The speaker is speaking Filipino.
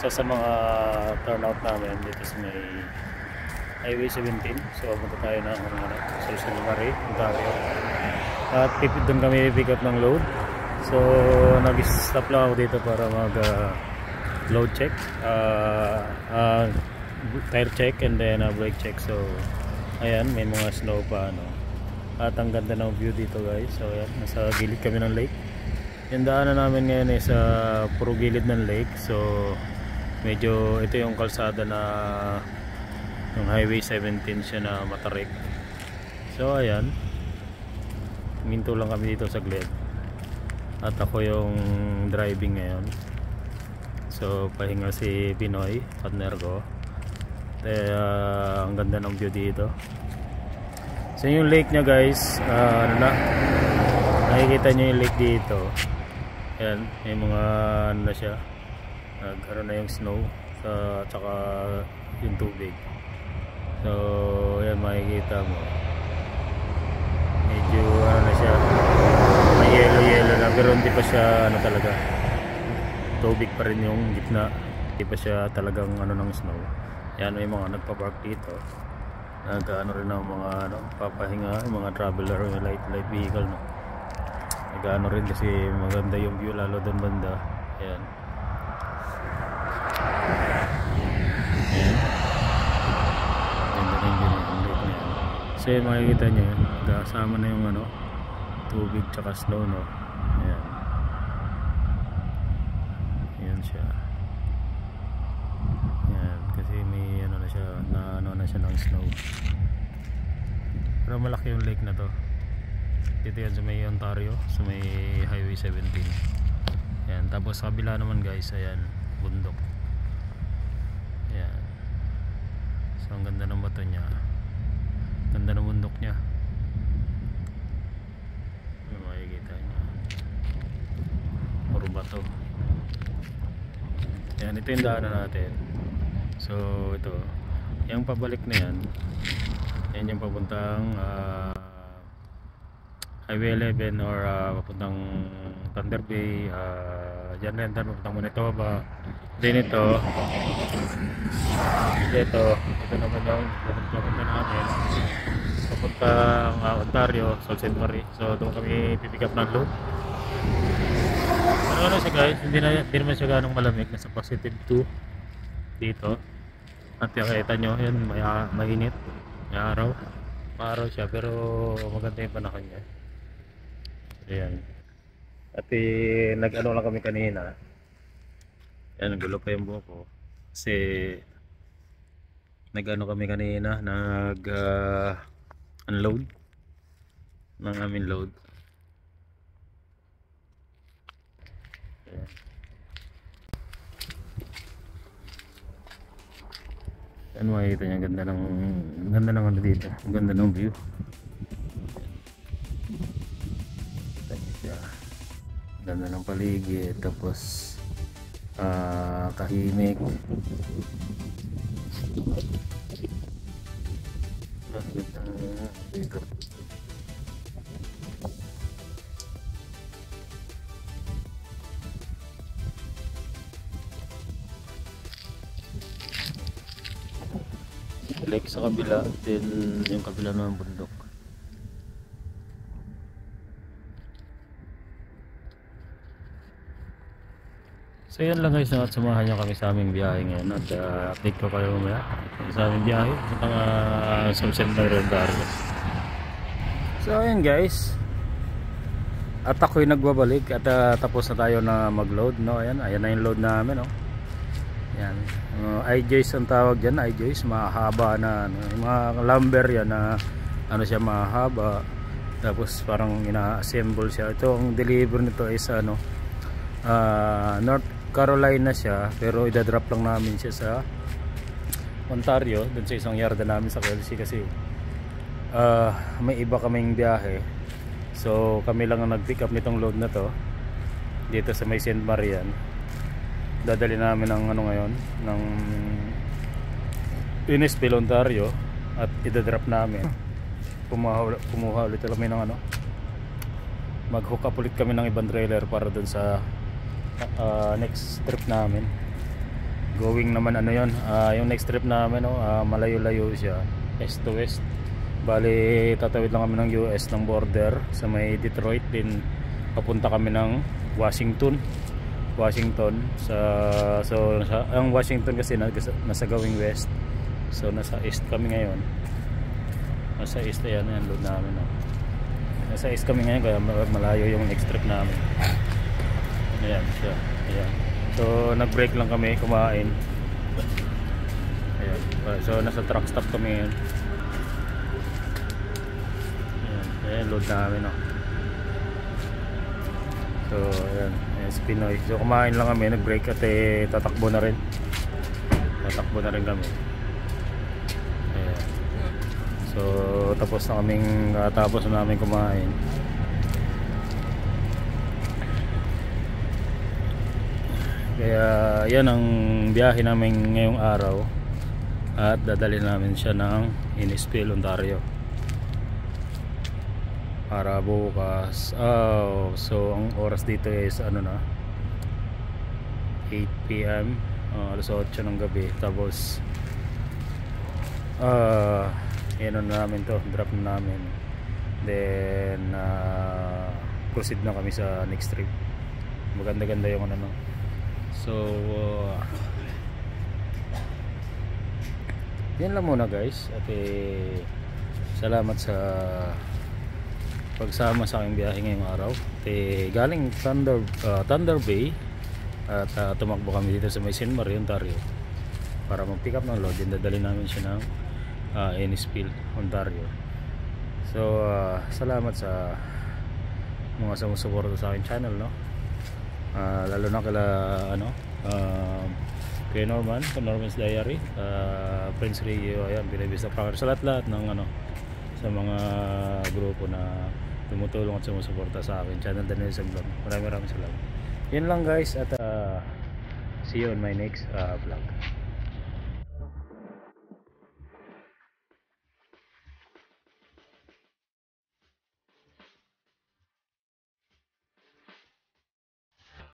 isa sa mga turnout namin dito sa may Highway 17. So punta tayo ng Sultan Mari, Ontario. At doon kami pick up ng load. So nag-stop lang ako dito para mag load check, tire check, and then brake check. So ayan, may mga snow pa at ang ganda ng view dito guys. So ayan, nasa gilid kami ng lake. Yung daanan namin ngayon ay sa puro gilid ng lake. So medyo ito yung kalsada na yung Highway 17 siya na matarik. So ayan, minto lang kami dito saglit at ako yung driving ngayon. So pahinga si Pinoy, partner ko. Ang ganda ng view dito. So yung lake nya guys, nakikita nyo yung lake dito. Ayan, may mga na siya, nagkaroon na yung snow at saka yung tubig. So ayan, makikita mo medyo na siya, may yellow na, pero hindi pa siya talaga tubig pa rin yung gitna, hindi pa siya talagang ng snow. Yan, may mga nagpa-park dito, nag-ano rin ng mga papahinga, yung mga traveler, yung light vehicle nag-ano rin kasi maganda yung view lalo doon banda. Ayan, ayan, ganda rin yung lake na yan. So yun, makikita nyo yun, kasama na yung tubig tsaka snow, ayan, ayan siya. Ayan, kasi may na siya, na siya ng snow. Pero malaki yung lake na to. Dito yan sa may Ontario, sa may Highway 17. Ayan, tapos sa kabila naman guys, ayan, bundok. Ayan. So ang ganda ng bato niya, ganda ng bundok niya. Makikita niya, puro bato. Ayan, ito yung daanan natin. So ito, yung pabalik na yan, yan yung papuntang Highway 11 or papuntang Thunder Bay, dyan rin tayo papuntang Manitoba. Then ito naman yung papunta namin papuntang Ontario, Sault Ste. Marie. So doon kami pipick up ng load. Ano siya guys, hindi naman siya ganong malamig, nasa positive 2 dito. At nakita nyo yun, mainit, may araw, maaraw siya, pero maganda yung panahon niya. Ayan, at nag-ano lang kami kanina. Ayan, nagulo pa yung buhok ko kasi nag-ano kami kanina, unload ng aming load. Ayan. Ano, makikita niya, ganda ng dito, ganda ng view. Ganda ng paligid, tapos tahimik. Dito. Lake sa kabila, then yung kabila ng bundok. So yan lang guys, at samahan nyo kami sa aming biyahe ngayon at update ko kayo mamaya sa aming biyahe sa mga Sault Ste. Marie. So ayan guys, at ako'y nagbabalik at tapos na tayo na mag-load, ayan na yung load namin, Yan, I-joist ang tawag dyan, I-joist, mahaba na yung mga lumber yan na siya, mahaba, tapos parang ina-assemble siya. Ito, ang deliver nito is North Carolina siya, pero idadrop lang namin siya sa Ontario, dun sa isang yarda namin sa Kelsey kasi may iba kaming biyahe. So kami lang ang nag-pick up nitong load na to dito sa may St. Marian. Dadali namin ng ngayon ng Innisfil, Ontario, at idadrop namin. Kumuha ulit kami ng mag-hook up ulit kami ng ibang trailer para dun sa next trip namin. going naman ano yun, yung next trip namin malayo-layo siya, east to west. Bali tatawid lang kami ng US ng border sa may Detroit, din papunta kami ng Washington ang Washington kasi nasa going west, so nasa east kami ngayon. Nasa east, ayan load namin nasa east kami ngayon, kaya malayo yung next trip namin. Ayan siya, ayan. So nag break lang kami kumain, ayan. So nasa truck stop kami ngayon. Ayan load namin so ayan si Pinoy. So kumain lang kami, nag break at tatakbo na rin kami. Ayan. So tapos na namin kumain. Kaya yan ang biyahe namin ngayong araw, at dadalhin namin siya ng Innisfail, Ontario para bukas. So ang oras dito is 8 PM, alas 8 ng gabi. Tapos yan na namin to, drop na namin, then proceed na kami sa next trip. Maganda-ganda yung so yan lang muna guys, at salamat sa pagsama sa aking biyahe ngayong araw. Galing Thunder Bay, at tumakbo kami dito sa may Saint Marie, Ontario para mag-pick up ng load. Dadali namin siya ng Innisfail, Ontario. So salamat sa mga sumusuporta sa aking channel, lalo na kala kay Norman, Norman's Diary, Prince Rio, ayan, Binibista Power, sa lahat ng sa mga grupo na tumutulong at sumusuporta sa akin channel, Daniel Vlog. Maraming salamat. Yun lang guys, at see you on my next vlog.